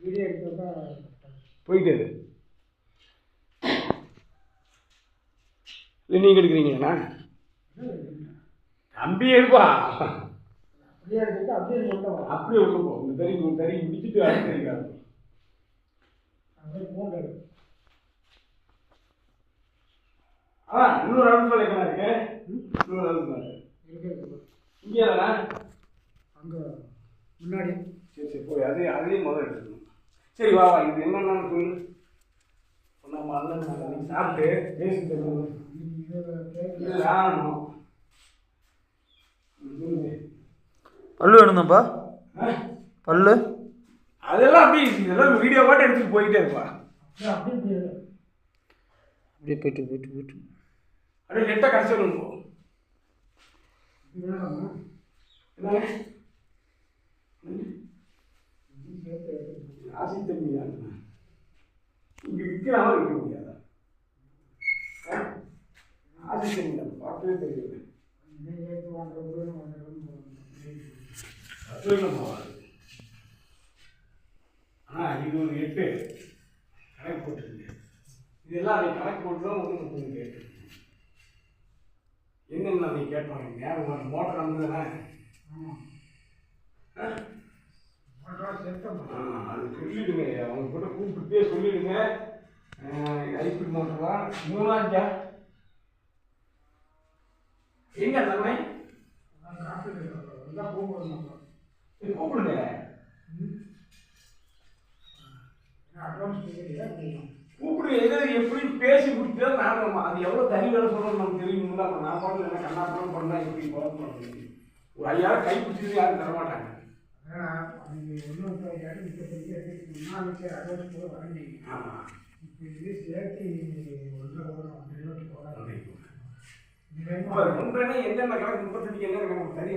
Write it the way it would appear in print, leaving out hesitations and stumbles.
Video எடுத்தா போயிட்டாரு. இல்லை நீங்கள் எடுக்கிறீங்களா? தம்பி எடுப்பா. அப்படியே எடுத்துட்டு அப்படியே உள்ள போ. இந்த தறி முடிச்சுட்டு அடுத்த தறிக்காது. இன்னொரு அவுட் பால் எங்கே இருக்கு? இன்னொரு அவுட் பால் இங்கே தானே? அங்கே முன்னாடி. சரி போய் அதையும் முதல்ல எடுத்துக்கணும். சரி வா இது என்னென்னு சொல்லு. நம்ம அண்ணன் சாப்பிட்டு பேசிட்டு பல்லு வேணுந்தாப்பா? பல்லு அதெல்லாம் அப்படியே இதெல்லாம் வீடியோ பாட்டு எடுத்துட்டு போயிட்டே இருப்பா. அப்படியே போயிட்டு அப்படியே நெட்டாக கடைசியில் போ. ஆசி தம்பி இங்கே விற்கிற மாதிரி விற்க முடியாதா? ஆசி தம்பி நம்ம பார்க்கவே தெரியல. இது ஒரு 8 கணக்கு போட்டுருக்கு. இதெல்லாம் நீ கணக்கு போட்டு தான் ஒன்று கேட்டு என்னென்ன நீ கேட்பாங்க. நேரம் மோட்டர் வந்ததுதானே? அது சொல்லிடுங்க. அவங்க கூட கூப்பிட்டுட்டே சொல்லிடுங்க. ஹைபிரிட் மோட்டர் தான் 3 எங்க தன்மை கூப்பிடுங்க. கூப்பிடுங்க. எதாவது எப்படி பேசி கொடுத்தா நாம அது எவ்வளோ தனி வேலை சொல்கிறோம் நமக்கு தெரியுங்களா? அப்புறம் நான் பாட்டு என்ன கண்ணாப்படம் பண்ணால் எப்படி குழப்பம் பண்ண முடியும்? ஒரு 5000 கை பிடிச்சது யாரும் தரமாட்டாங்க. ஆமாம் இது சேர்த்து என்னென்ன கணக்கு 35 என்ன கணக்கு தெரிய